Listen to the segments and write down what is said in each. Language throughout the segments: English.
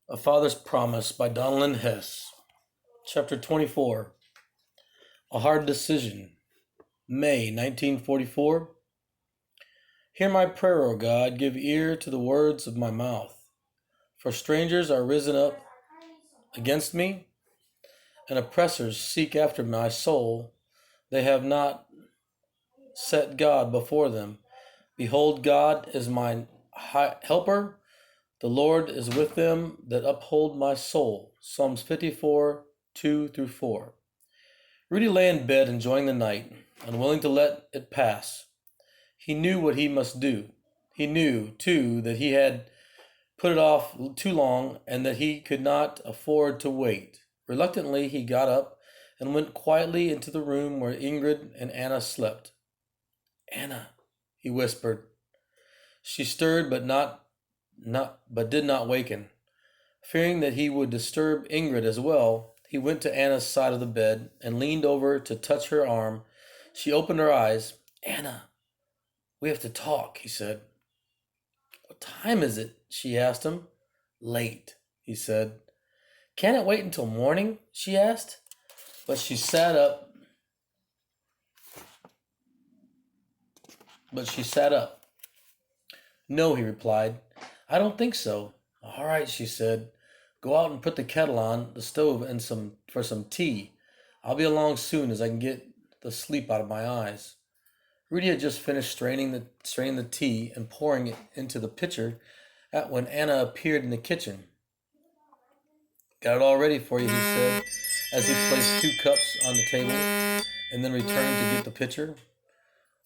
A Father's Promise by Donnalynn Hess. Chapter 24. A Hard Decision. May 1944. Hear my prayer, O God, give ear to the words of my mouth. For strangers are risen up against me, and oppressors seek after my soul. They have not set God before them. Behold, God is my helper. The Lord is with them that uphold my soul. Psalms 54, 2 through 4. Rudy lay in bed enjoying the night, unwilling to let it pass. He knew what he must do. He knew, too, that he had put it off too long and that he could not afford to wait. Reluctantly, he got up and went quietly into the room where Ingrid and Anna slept. "Anna," he whispered. She stirred but did not waken. Fearing that he would disturb Ingrid as well, he went to Anna's side of the bed and leaned over to touch her arm. She opened her eyes. "Anna, we have to talk," he said. "What time is it?" she asked him. "Late," he said. "Can't it wait until morning?" she asked. But she sat up. "No," he replied. "I don't think so." "All right," she said. "Go out and put the kettle on the stove and for some tea. I'll be along soon as I can get the sleep out of my eyes." Rudy had just finished straining the tea and pouring it into the pitcher when Anna appeared in the kitchen. "Got it all ready for you," he said, as he placed 2 cups on the table and then returned to get the pitcher.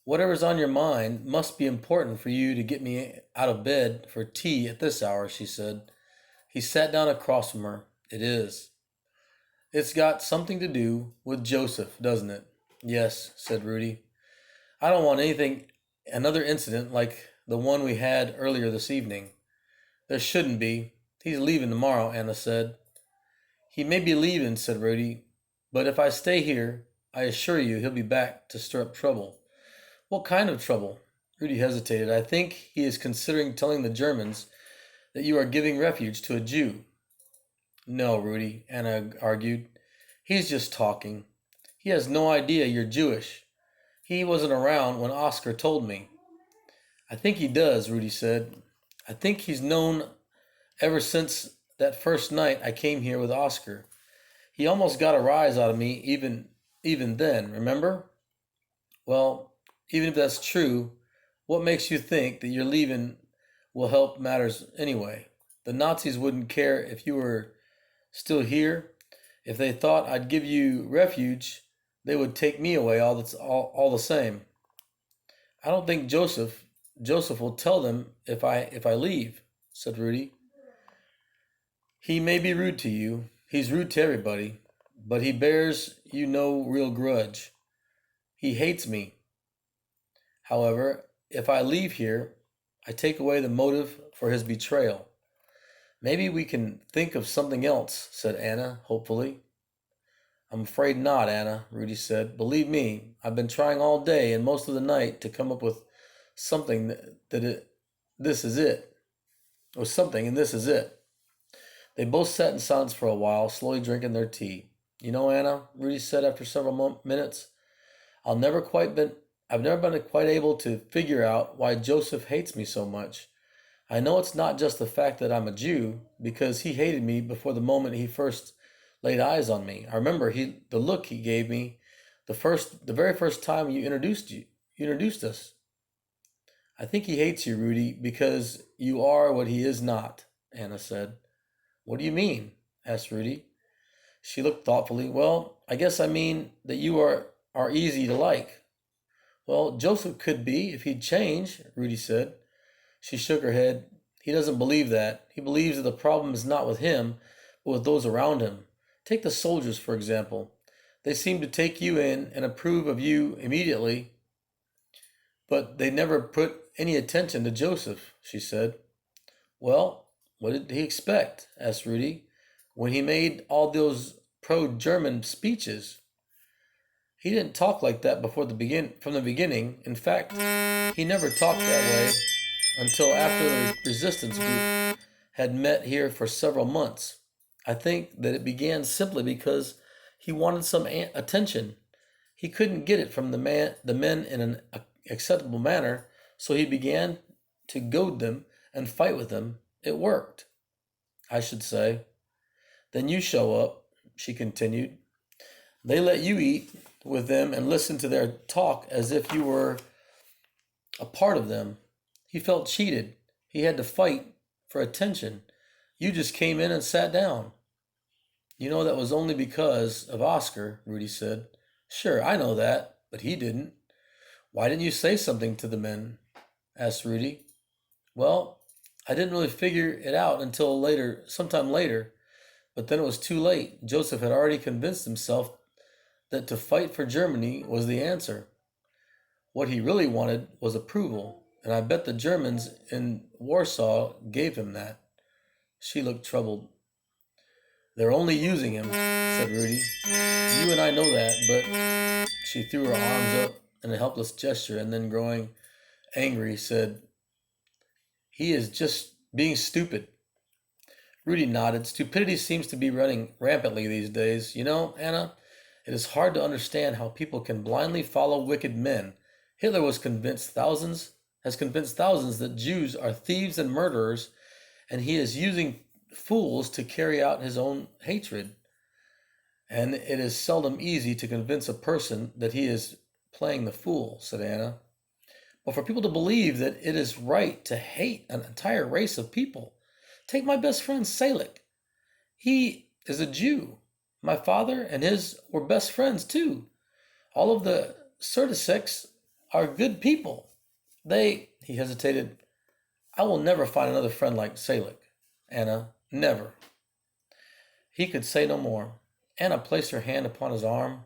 "Whatever's on your mind must be important for you to get me out of bed for tea at this hour," she said. He sat down across from her. "It is. It's got something to do with Joseph, doesn't it?" "Yes," said Rudy. "I don't want another incident like the one we had earlier this evening." "There shouldn't be. He's leaving tomorrow," Anna said. "He may be leaving," said Rudy, "but if I stay here, I assure you he'll be back to stir up trouble." "What kind of trouble?" Rudy hesitated. "I think he is considering telling the Germans that you are giving refuge to a Jew." "No, Rudy," Anna argued. "He's just talking. He has no idea you're Jewish. He wasn't around when Oscar told me." "I think he does," Rudy said. "I think he's known ever since that first night I came here with Oscar. He almost got a rise out of me even then, remember?" "Well, even if that's true, what makes you think that your leaving will help matters anyway? The Nazis wouldn't care if you were still here. If they thought I'd give you refuge, they would take me away all the same." "I don't think Joseph will tell them if I leave," said Rudy. "He may be rude to you. He's rude to everybody, but he bears you no real grudge. He hates me. However, if I leave here, I take away the motive for his betrayal." "Maybe we can think of something else," said Anna, hopefully. "I'm afraid not, Anna," Rudy said. "Believe me, I've been trying all day and most of the night to come up with something this is it. Or something, and this is it." They both sat in silence for a while, slowly drinking their tea. "You know, Anna," Rudy said after several minutes, I've never been quite able to figure out why Joseph hates me so much. I know it's not just the fact that I'm a Jew, because he hated me before the moment he first laid eyes on me. I remember the look he gave me the very first time you introduced us. I think he hates you, Rudy, because you are what he is not," Anna said. "What do you mean?" asked Rudy. She looked thoughtfully. "Well, I guess I mean that you are easy to like." "Well, Joseph could be if he'd change," Rudy said. She shook her head. "He doesn't believe that. He believes that the problem is not with him, but with those around him. Take the soldiers, for example. They seem to take you in and approve of you immediately, but they never put any attention to Joseph," she said. "Well, what did he expect?" asked Rudy, "when he made all those pro-German speeches? He didn't talk like that from the beginning. In fact, he never talked that way until after the resistance group had met here for several months. I think that it began simply because he wanted some attention. He couldn't get it from the men in an acceptable manner, so he began to goad them and fight with them. It worked, I should say. Then you show up, she continued. They let you eat with them and listen to their talk as if you were a part of them. He felt cheated. He had to fight for attention. You just came in and sat down. You know that was only because of Oscar, Rudy said. Sure, I know that, but he didn't. Why didn't you say something to the men? Asked Rudy. Well, I didn't really figure it out until later, sometime later, but then it was too late. Joseph had already convinced himself that to fight for Germany was the answer. What he really wanted was approval, and I bet the Germans in Warsaw gave him that. She looked troubled. They're only using him, said Rudy. You and I know that, but she threw her arms up in a helpless gesture and then, growing angry, said, he is just being stupid. Rudy nodded. Stupidity seems to be running rampantly these days. You know, Anna, it is hard to understand how people can blindly follow wicked men. Hitler has convinced thousands that Jews are thieves and murderers, and he is using fools to carry out his own hatred. And it is seldom easy to convince a person that he is playing the fool, said Anna. But for people to believe that it is right to hate an entire race of people. Take my best friend Salik. He is a Jew. My father and his were best friends too. All of the Certisics are good people. He hesitated. I will never find another friend like Salik, Anna, never. He could say no more. Anna placed her hand upon his arm.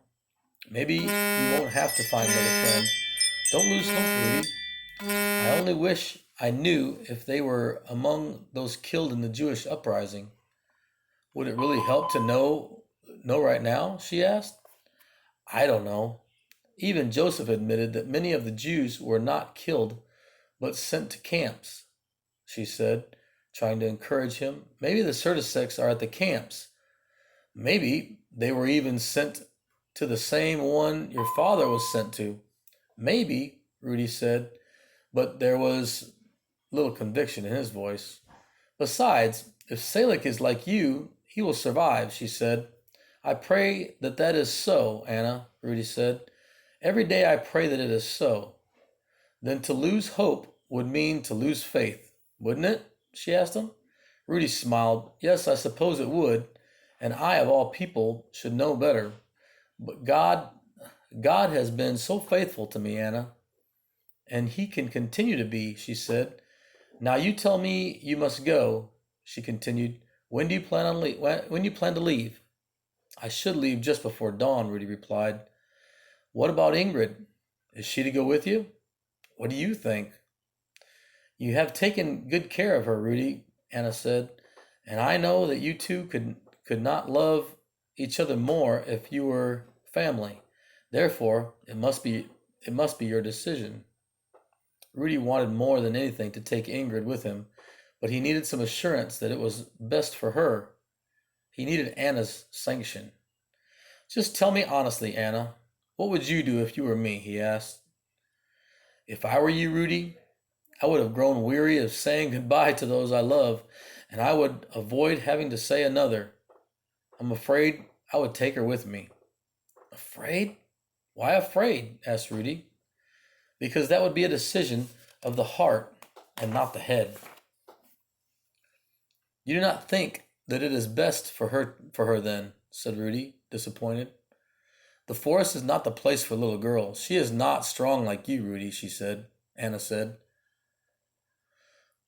Maybe you won't have to find another friend. Don't lose hope, Rudy. I only wish I knew if they were among those killed in the Jewish uprising. Would it really help to know right now? She asked. I don't know. Even Joseph admitted that many of the Jews were not killed, but sent to camps, she said, trying to encourage him. Maybe the Certisics are at the camps. Maybe they were even sent to the same one your father was sent to. Maybe, Rudy said, but there was little conviction in his voice. Besides, if Salik is like you, he will survive, she said. I pray that is so, Anna, Rudy said. Every day I pray that it is so. Then to lose hope would mean to lose faith, wouldn't it? She asked him. Rudy smiled. Yes, I suppose it would, and I, of all people, should know better. But God has been so faithful to me, Anna. And he can continue to be, she said. Now you tell me you must go, she continued. When do you plan to leave? I should leave just before dawn, Rudy replied. What about Ingrid? Is she to go with you? What do you think? You have taken good care of her, Rudy, Anna said, and I know that you two could not love each other more if you were family. Therefore, it must be your decision. Rudy wanted more than anything to take Ingrid with him, but he needed some assurance that it was best for her. He needed Anna's sanction. Just tell me honestly, Anna, what would you do if you were me? He asked. If I were you, Rudy, I would have grown weary of saying goodbye to those I love, and I would avoid having to say another. I'm afraid I would take her with me. Afraid? Why afraid? Asked Rudy. Because that would be a decision of the heart and not the head. You do not think that it is best for her then, said Rudy, disappointed. The forest is not the place for little girls. She is not strong like you, Rudy, Anna said.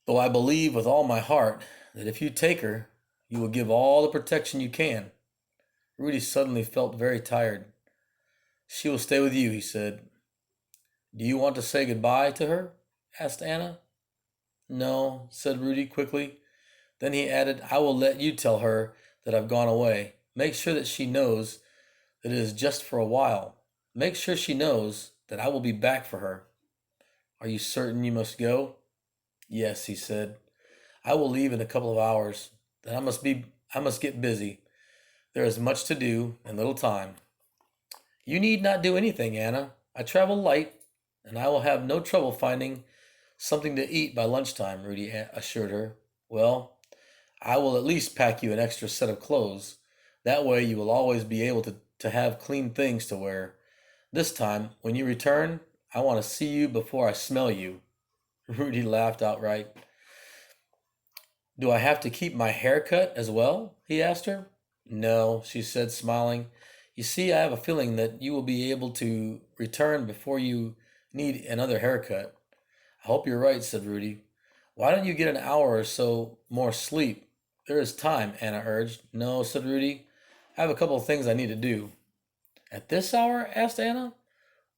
Though I believe with all my heart that if you take her, you will give all the protection you can. Rudy suddenly felt very tired. She will stay with you, he said. Do you want to say goodbye to her? Asked Anna. No, said Rudy quickly. Then he added, I will let you tell her that I've gone away. Make sure that she knows that it is just for a while. Make sure she knows that I will be back for her. Are you certain you must go? Yes, he said. I will leave in a couple of hours. Then I must get busy. There is much to do and little time. You need not do anything, Anna. I travel light, and I will have no trouble finding something to eat by lunchtime, Rudy assured her. Well, I will at least pack you an extra set of clothes. That way you will always be able to have clean things to wear. This time, when you return, I want to see you before I smell you. Rudy laughed outright. Do I have to keep my hair cut as well? He asked her. No, she said, smiling. You see, I have a feeling that you will be able to return before you need another haircut. I hope you're right, said Rudy. Why don't you get an hour or so more sleep? There is time, Anna urged. No, said Rudy. I have a couple of things I need to do. At this hour? Asked Anna.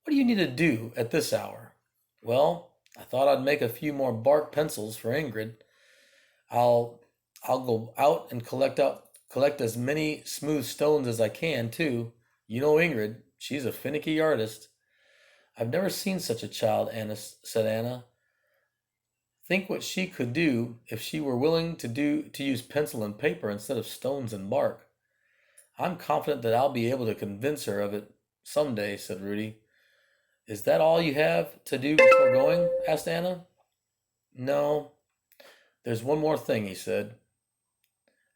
What do you need to do at this hour? Well, I thought I'd make a few more bark pencils for Ingrid. I'll I'll go out and collect as many smooth stones as I can, too. You know Ingrid, she's a finicky artist. I've never seen such a child, said Anna. Think what she could do if she were willing to use pencil and paper instead of stones and bark. I'm confident that I'll be able to convince her of it some day, said Rudy. Is that all you have to do before going? Asked Anna. No, there's one more thing, he said.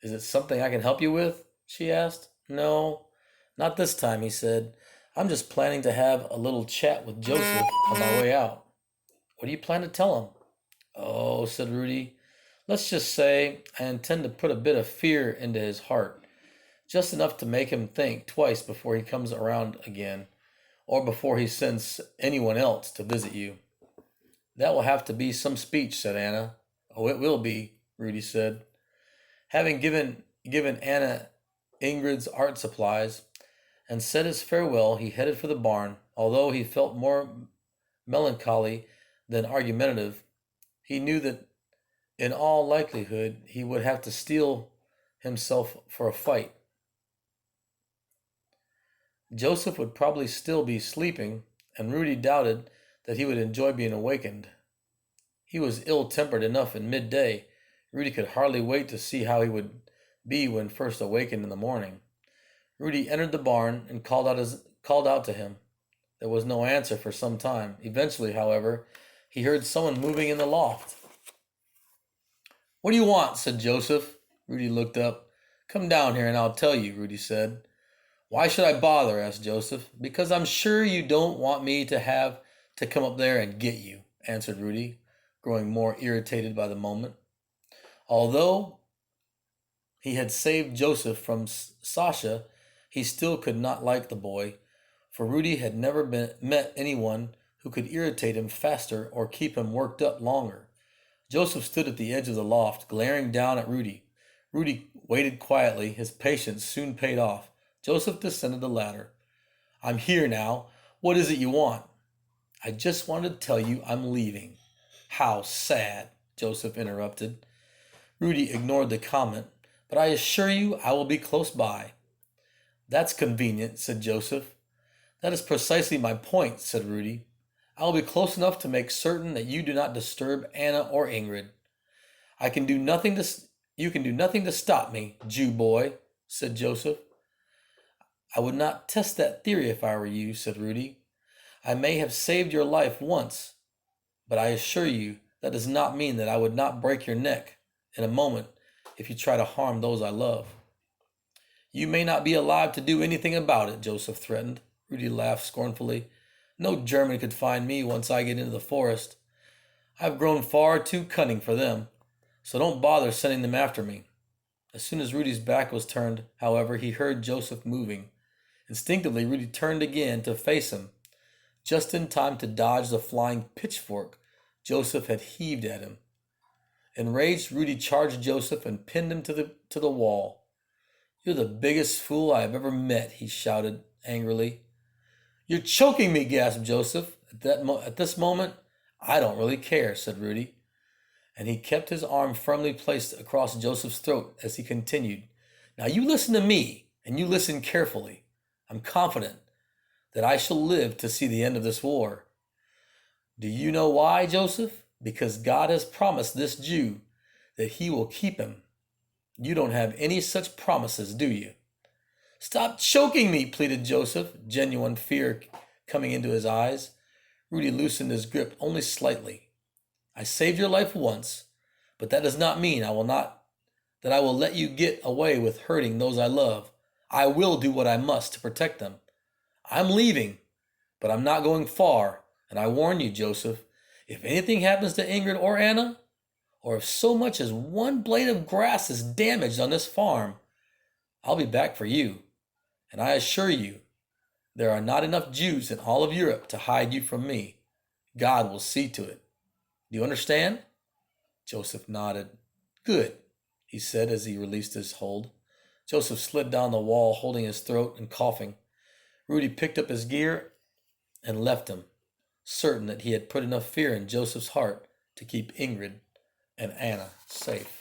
Is it something I can help you with? She asked. No, not this time, he said. I'm just planning to have a little chat with Joseph on my way out. What do you plan to tell him? Oh, said Rudy. Let's just say I intend to put a bit of fear into his heart, just enough to make him think twice before he comes around again, or before he sends anyone else to visit you. That will have to be some speech, said Anna. Oh, it will be, Rudy said. Having given Anna Ingrid's art supplies and said his farewell, he headed for the barn. Although he felt more melancholy than argumentative, he knew that in all likelihood he would have to steel himself for a fight. Joseph would probably still be sleeping, and Rudy doubted that he would enjoy being awakened. He was ill-tempered enough in midday. Rudy could hardly wait to see how he would be when first awakened in the morning. Rudy entered the barn and called out to him. There was no answer for some time. Eventually, however, he heard someone moving in the loft. What do you want? Said Joseph. Rudy looked up. Come down here and I'll tell you, Rudy said. Why should I bother? Asked Joseph. Because I'm sure you don't want me to have to come up there and get you, answered Rudy, growing more irritated by the moment. Although he had saved Joseph from Sasha, he still could not like the boy, for Rudy had never met anyone who could irritate him faster or keep him worked up longer. Joseph stood at the edge of the loft, glaring down at Rudy. Rudy waited quietly. His patience soon paid off. Joseph descended the ladder. I'm here now. What is it you want? I just wanted to tell you I'm leaving. How sad, Joseph interrupted. Rudy ignored the comment, but I assure you I will be close by. That's convenient, said Joseph. That is precisely my point, said Rudy. I will be close enough to make certain that you do not disturb Anna or Ingrid. You can do nothing to stop me, Jew boy, said Joseph. I would not test that theory if I were you, said Rudy. I may have saved your life once, but I assure you that does not mean that I would not break your neck in a moment if you try to harm those I love. You may not be alive to do anything about it, Joseph threatened. Rudy laughed scornfully. No German could find me once I get into the forest. I've grown far too cunning for them, so don't bother sending them after me. As soon as Rudy's back was turned, however, he heard Joseph moving. Instinctively, Rudy turned again to face him, just in time to dodge the flying pitchfork Joseph had heaved at him. Enraged, Rudy charged Joseph and pinned him to the wall. You're the biggest fool I have ever met, he shouted angrily. You're choking me, gasped Joseph. At this moment, I don't really care, said Rudy. And he kept his arm firmly placed across Joseph's throat as he continued. Now you listen to me, and you listen carefully. I'm confident that I shall live to see the end of this war. Do you know why, Joseph? Because God has promised this Jew that he will keep him. You don't have any such promises, do you? Stop choking me, pleaded Joseph, genuine fear coming into his eyes. Rudy loosened his grip only slightly. I saved your life once, but that does not mean I will let you get away with hurting those I love. I will do what I must to protect them. I'm leaving, but I'm not going far, and I warn you, Joseph, if anything happens to Ingrid or Anna, or if so much as one blade of grass is damaged on this farm, I'll be back for you. And I assure you, there are not enough Jews in all of Europe to hide you from me. God will see to it. Do you understand? Joseph nodded. Good, he said as he released his hold. Joseph slid down the wall, holding his throat and coughing. Rudy picked up his gear and left him, certain that he had put enough fear in Joseph's heart to keep Ingrid and Anna safe.